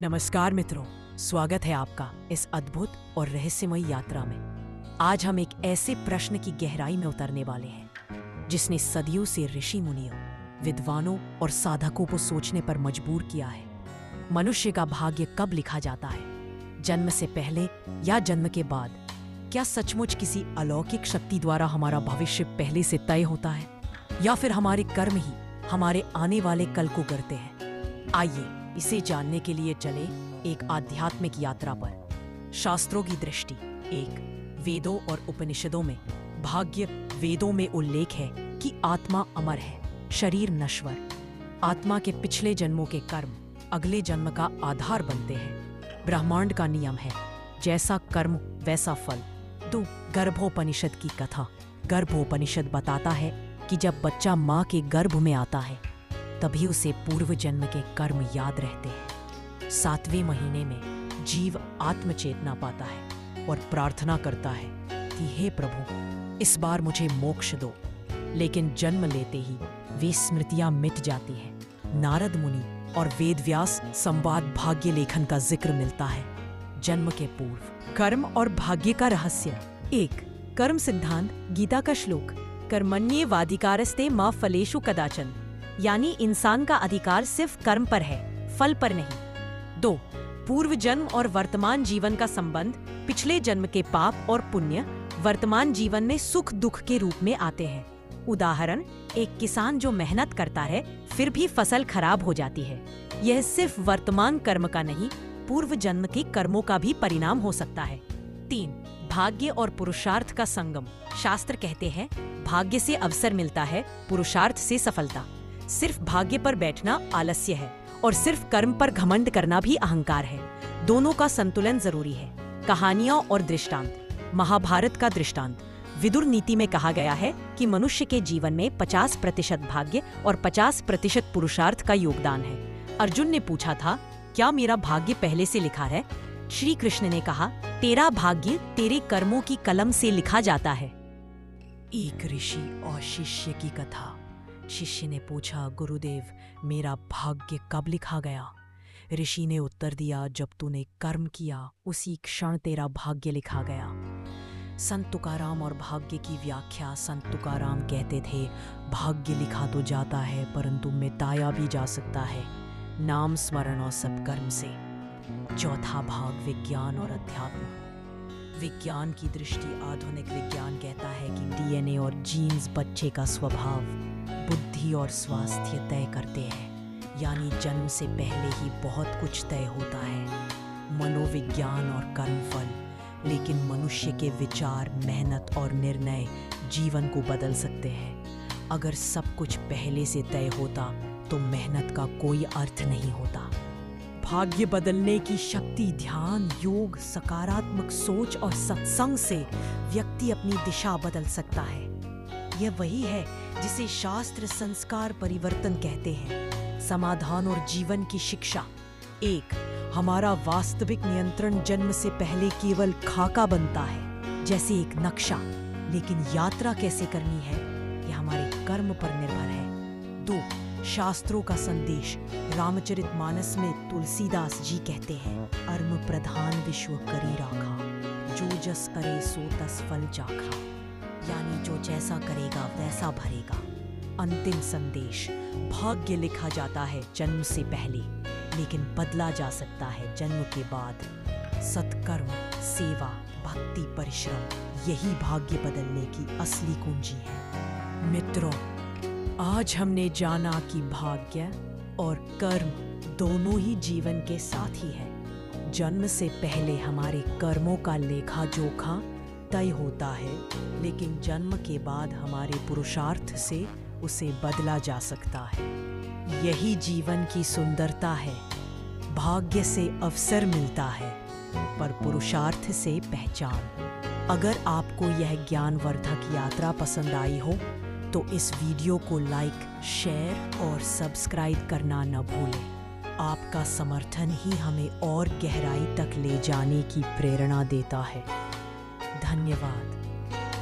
नमस्कार मित्रों, स्वागत है आपका इस अद्भुत और रहस्यमयी यात्रा में। आज हम एक ऐसे प्रश्न की गहराई में उतरने वाले हैं जिसने सदियों से ऋषि मुनियों, विद्वानों और साधकों को सोचने पर मजबूर किया है। मनुष्य का भाग्य कब लिखा जाता है? जन्म से पहले या जन्म के बाद? क्या सचमुच किसी अलौकिक शक्ति द्वारा हमारा भविष्य पहले से तय होता है, या फिर हमारे कर्म ही हमारे आने वाले कल को गढ़ते हैं? आइए इसे जानने के लिए चले एक आध्यात्मिक यात्रा पर। शास्त्रों की दृष्टि एक। वेदों और उपनिषदों में भाग्य वेदों में उल्लेख है कि आत्मा अमर है, शरीर नश्वर। आत्मा के पिछले जन्मों के कर्म अगले जन्म का आधार बनते हैं। ब्रह्मांड का नियम है, जैसा कर्म वैसा फल। 2. गर्भोपनिषद की कथा। गर्भोपनिषद बताता है कि जब बच्चा माँ के गर्भ में आता है तभी उसे पूर्व जन्म के कर्म याद रहते हैं। 7वें महीने में जीव आत्मचेतना पाता है और प्रार्थना करता है कि हे प्रभु, इस बार मुझे मोक्ष दो। लेकिन जन्म लेते ही वे स्मृतियां मिट जाती हैं। नारद मुनि और वेदव्यास संवाद भाग्य लेखन का जिक्र मिलता है। जन्म के पूर्व कर्म और भाग्य का रहस्य। 1. कर्म सिद्धांत। गीता का श्लोक, कर्मण्येवाधिकारस्ते मा फलेषु कदाचन, यानी इंसान का अधिकार सिर्फ कर्म पर है, फल पर नहीं। 2. पूर्व जन्म और वर्तमान जीवन का संबंध। पिछले जन्म के पाप और पुण्य वर्तमान जीवन में सुख दुख के रूप में आते हैं। उदाहरण, एक किसान जो मेहनत करता है फिर भी फसल खराब हो जाती है। यह सिर्फ वर्तमान कर्म का नहीं, पूर्व जन्म के कर्मों का भी परिणाम हो सकता है। 3. भाग्य और पुरुषार्थ का संगम। शास्त्र कहते हैं, भाग्य से अवसर मिलता है, पुरुषार्थ से सफलता। सिर्फ भाग्य पर बैठना आलस्य है और सिर्फ कर्म पर घमंड करना भी अहंकार है। दोनों का संतुलन जरूरी है। कहानियां और दृष्टांत। महाभारत का दृष्टांत। विदुर नीति में कहा गया है कि मनुष्य के जीवन में 50% भाग्य और 50% पुरुषार्थ का योगदान है। अर्जुन ने पूछा था, क्या मेरा भाग्य पहले से लिखा है? श्री कृष्ण ने कहा, तेरा भाग्य तेरे कर्मों की कलम से लिखा जाता है। एक ऋषि और शिष्य की कथा। शिष्य ने पूछा, गुरुदेव, मेरा भाग्य कब लिखा गया? ऋषि ने उत्तर दिया, जब तूने कर्म किया उसी क्षण तेरा भाग्य लिखा गया। संत तुकाराम और भाग्य की व्याख्या। संत तुकाराम कहते थे, भाग्य लिखा तो जाता है परंतु मिटाया भी जा सकता है, नाम स्मरण और सत्कर्म से। चौथा भाग, विज्ञान और अध्यात्म। विज्ञान की दृष्टि। आधुनिक विज्ञान कहता है कि डीएनए और जीन्स बच्चे का स्वभाव, बुद्धि और स्वास्थ्य तय करते हैं, यानी जन्म से पहले ही बहुत कुछ तय होता है। मनोविज्ञान और कर्मफल। लेकिन मनुष्य के विचार, मेहनत और निर्णय जीवन को बदल सकते हैं। अगर सब कुछ पहले से तय होता तो मेहनत का कोई अर्थ नहीं होता। भाग्य बदलने की शक्ति। ध्यान, योग, सकारात्मक सोच और सत्संग से व्यक्ति अपनी दिशा बदल सकता है। यह वही है जिसे शास्त्र संस्कार परिवर्तन कहते हैं। समाधान और जीवन की शिक्षा। 1. हमारा वास्तविक नियंत्रण जन्म से पहले केवल खाका बनता है, जैसे एक नक्शा। लेकिन यात्रा कैसे करनी है यह हमारे कर्म पर निर्भर है। 2. शास्त्रों का संदेश। रामचरितमानस में तुलसीदास जी कहते हैं, अर्म प्रधान विश्व करी राखा, जो जस करे सो तस फल चाखा, यानी जो जैसा करेगा वैसा भरेगा। अंतिम संदेश। भाग्य लिखा जाता है जन्म से पहले, लेकिन बदला जा सकता है जन्म के बाद। सत्कर्म, सेवा, भक्ति, परिश्रम, यही भाग्य बदलने की असली कुंजी है। मित्रों, आज हमने जाना कि भाग्य और कर्म दोनों ही जीवन के साथी हैं। जन्म से पहले हमारे कर्मों का लेखा जोखा तय होता है, लेकिन जन्म के बाद हमारे पुरुषार्थ से उसे बदला जा सकता है। यही जीवन की सुंदरता है। भाग्य से अवसर मिलता है, पर पुरुषार्थ से पहचान। अगर आपको यह ज्ञानवर्धक यात्रा पसंद आई हो तो इस वीडियो को लाइक, शेयर और सब्सक्राइब करना न भूलें। आपका समर्थन ही हमें और गहराई तक ले जाने की प्रेरणा देता है। धन्यवाद।